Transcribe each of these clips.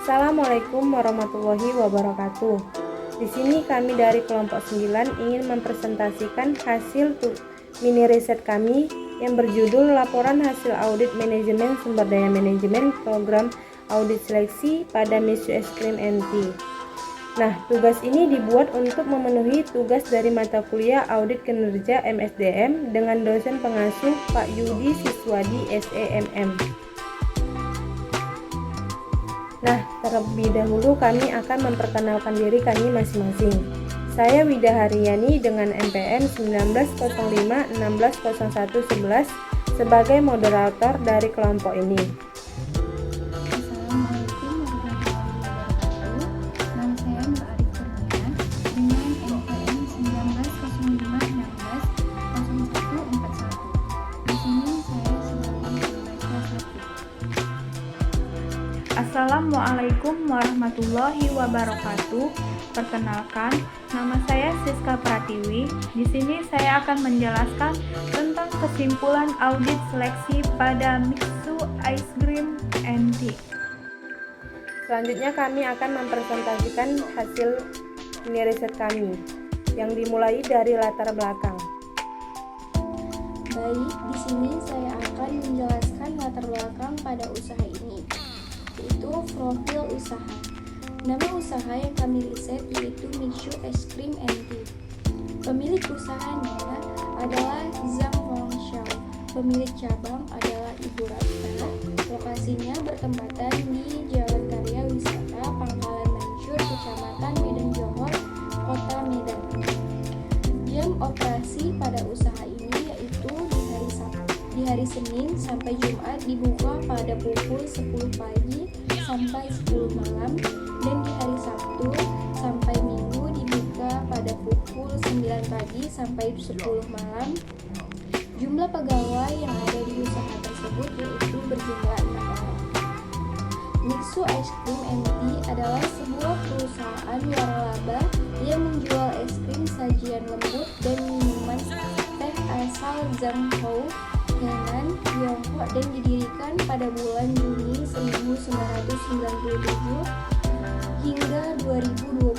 Assalamualaikum warahmatullahi wabarakatuh. Di sini kami dari kelompok 9 ingin mempresentasikan hasil mini riset kami yang berjudul Laporan Hasil Audit Manajemen Sumber Daya Manajemen Program Audit Seleksi pada MISU Eskrim NT. Nah, tugas ini dibuat untuk memenuhi tugas dari mata kuliah Audit Kinerja MSDM dengan dosen pengasuh Pak Yudi Siswadi SEMM. Nah, terlebih dahulu kami akan memperkenalkan diri kami masing-masing. Saya Wida Haryani dengan NPM 1905160111 sebagai moderator dari kelompok ini. Assalamualaikum warahmatullahi wabarakatuh. Nama saya Nur Arif Kurnia dengan NPM 1905160141. Di sini saya sebagai pembaca 1. Assalamualaikum warahmatullahi wabarakatuh. Perkenalkan, nama saya Siska Pratiwi. Di sini saya akan menjelaskan tentang kesimpulan audit seleksi pada MISU Eskrim NT. Selanjutnya kami akan mempresentasikan hasil mini riset kami yang dimulai dari latar belakang. Baik, di sini saya akan menjelaskan latar belakang pada usaha ini, yaitu profil usaha. Nama usaha yang kami riset yaitu MISU Eskrim NT. Pemilik usahanya adalah Zhang Hongxiao. Pemilik cabang adalah Ibu Ratna. Lokasinya bertempatan di Jalan Karya Wisata Pangkalan Mansur, Kecamatan Medan Johor, Kota Medan. Jam operasi pada usaha ini yaitu di hari Senin sampai Jumat dibuka pada pukul 10 pagi sampai 10 malam, dan di hari Sabtu sampai Minggu dibuka pada pukul 9 pagi sampai 10 malam. Jumlah pegawai yang ada di usaha tersebut yaitu berjumlah 6 orang. MISU Eskrim NT adalah sebuah perusahaan waralaba yang menjual es krim sajian lembut dan minuman teh asal Zhangzhou, Henan, Tiongkok, dan didirikan pada bulan Juni 1997 hingga 2021.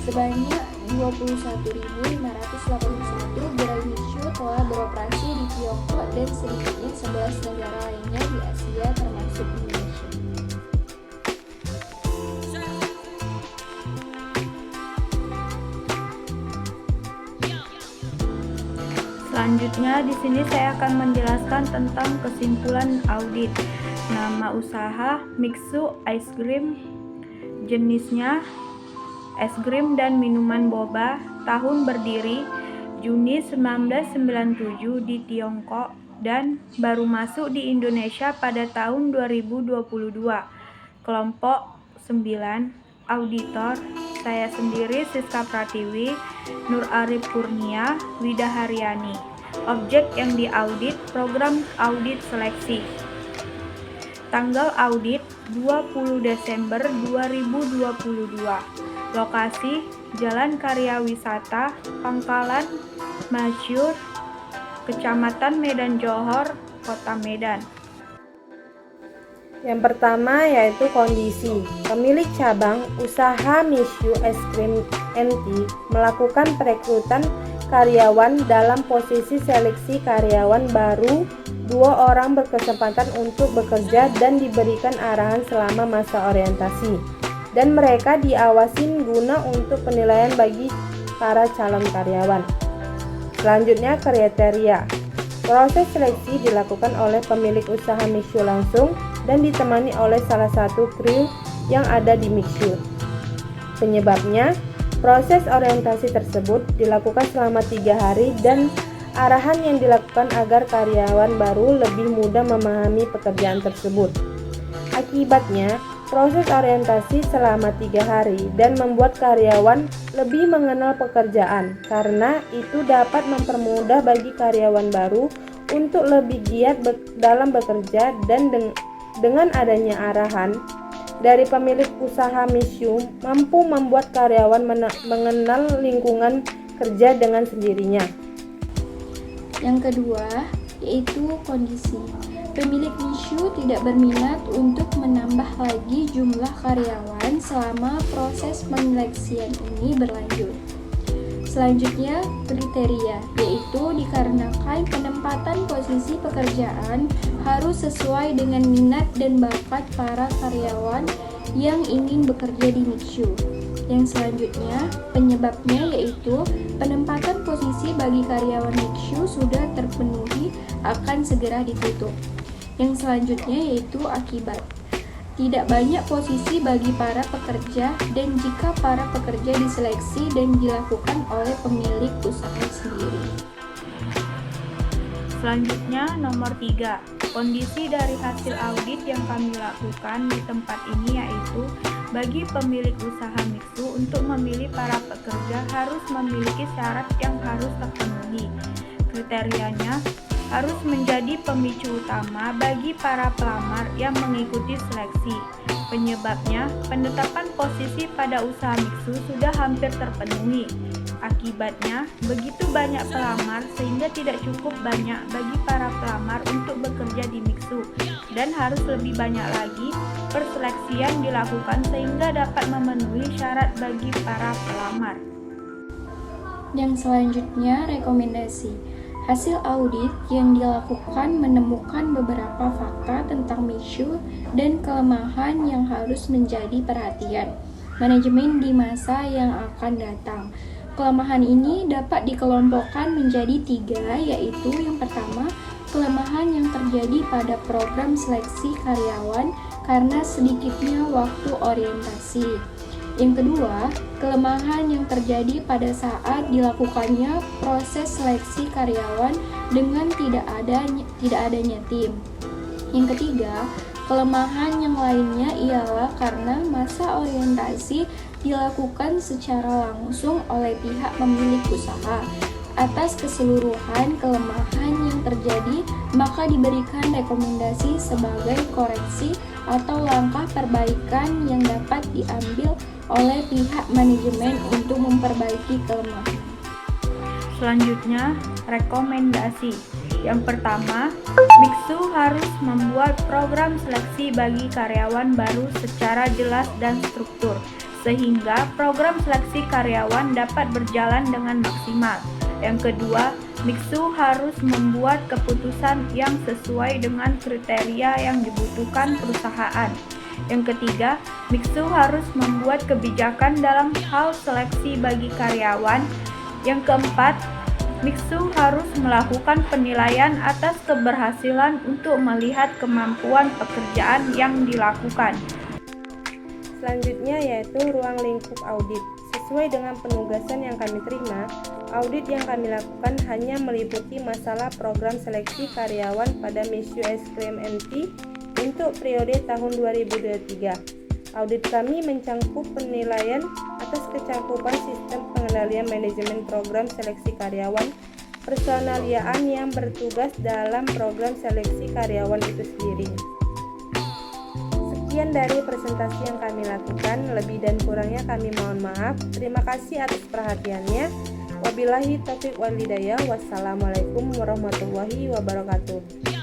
Sebanyak 21.581 gerai MISU telah beroperasi di Tiongkok dan sedikitnya 11 negara lainnya di Asia termasuk Indonesia. Selanjutnya di sini saya akan menjelaskan tentang kesimpulan audit. Nama usaha MISU Eskrim, jenisnya es krim dan minuman boba, tahun berdiri Juni 1997 di Tiongkok dan baru masuk di Indonesia pada tahun 2022. Kelompok 9, auditor saya sendiri Siska Pratiwi, Nur Arif Kurnia, Wida Haryani. Objek yang diaudit program audit seleksi. Tanggal audit 20 Desember 2022. Lokasi Jalan Karya Wisata Pangkalan Masyur, Kecamatan Medan Johor, Kota Medan. Yang pertama yaitu kondisi. Pemilik cabang usaha MISU Eskrim NT melakukan perekrutan karyawan dalam posisi seleksi karyawan baru. 2 orang berkesempatan untuk bekerja dan diberikan arahan selama masa orientasi, dan mereka diawasin guna untuk penilaian bagi para calon karyawan. Selanjutnya kriteria. Proses seleksi dilakukan oleh pemilik usaha MISU langsung dan ditemani oleh salah satu kru yang ada di MISU. Penyebabnya, proses orientasi tersebut dilakukan selama 3 hari dan arahan yang dilakukan agar karyawan baru lebih mudah memahami pekerjaan tersebut. Akibatnya, proses orientasi selama 3 hari dan membuat karyawan lebih mengenal pekerjaan, karena itu dapat mempermudah bagi karyawan baru untuk lebih giat dalam bekerja, dan dengan adanya arahan dari pemilik usaha MISU mampu membuat karyawan mengenal lingkungan kerja dengan sendirinya. Yang kedua yaitu kondisi. Pemilik Mishu tidak berminat untuk menambah lagi jumlah karyawan selama proses penyeleksian ini berlanjut. Selanjutnya, kriteria, yaitu dikarenakan penempatan posisi pekerjaan harus sesuai dengan minat dan bakat para karyawan yang ingin bekerja di Mishu. Yang selanjutnya, penyebabnya yaitu penempatan posisi bagi karyawan Mishu sudah terpenuhi akan segera ditutup. Yang selanjutnya yaitu akibat. Tidak banyak posisi bagi para pekerja dan jika para pekerja diseleksi dan dilakukan oleh pemilik usaha sendiri. Selanjutnya nomor 3, kondisi dari hasil audit yang kami lakukan di tempat ini yaitu bagi pemilik usaha mixu untuk memilih para pekerja harus memiliki syarat yang harus terpenuhi. Kriterianya harus menjadi pemicu utama bagi para pelamar yang mengikuti seleksi. Penyebabnya, penetapan posisi pada usaha mixu sudah hampir terpenuhi. Akibatnya, begitu banyak pelamar sehingga tidak cukup banyak bagi para pelamar untuk bekerja di mixu dan harus lebih banyak lagi perseleksian dilakukan sehingga dapat memenuhi syarat bagi para pelamar. Yang selanjutnya, rekomendasi. Hasil audit yang dilakukan menemukan beberapa fakta tentang Mishu dan kelemahan yang harus menjadi perhatian manajemen di masa yang akan datang. Kelemahan ini dapat dikelompokkan menjadi 3, yaitu yang pertama, kelemahan yang terjadi pada program seleksi karyawan karena sedikitnya waktu orientasi. Yang kedua, kelemahan yang terjadi pada saat dilakukannya proses seleksi karyawan dengan tidak adanya tim. Yang ketiga, kelemahan yang lainnya ialah karena masa orientasi dilakukan secara langsung oleh pihak pemilik usaha. Atas keseluruhan kelemahan yang terjadi, maka diberikan rekomendasi sebagai koreksi atau langkah perbaikan yang dapat diambil oleh pihak manajemen untuk memperbaiki kelemahan. Selanjutnya, rekomendasi. Yang pertama, Mixu harus membuat program seleksi bagi karyawan baru secara jelas dan struktur, sehingga program seleksi karyawan dapat berjalan dengan maksimal. Yang kedua, Mixu harus membuat keputusan yang sesuai dengan kriteria yang dibutuhkan perusahaan. Yang ketiga, Mixu harus membuat kebijakan dalam hal seleksi bagi karyawan. Yang keempat, Mixu harus melakukan penilaian atas keberhasilan untuk melihat kemampuan pekerjaan yang dilakukan. Selanjutnya yaitu ruang lingkup audit. Sesuai dengan penugasan yang kami terima, audit yang kami lakukan hanya meliputi masalah program seleksi karyawan pada Mishu Es Krim NT untuk periode tahun 2023. Audit kami mencangkup penilaian atas kecangkupan sistem pengendalian manajemen program seleksi karyawan, personaliaan yang bertugas dalam program seleksi karyawan itu sendiri. Sekian dari presentasi yang kami lakukan, lebih dan kurangnya kami mohon maaf. Terima kasih atas perhatiannya. Wabillahi taufiq wal hidayah. Wassalamualaikum warahmatullahi wabarakatuh.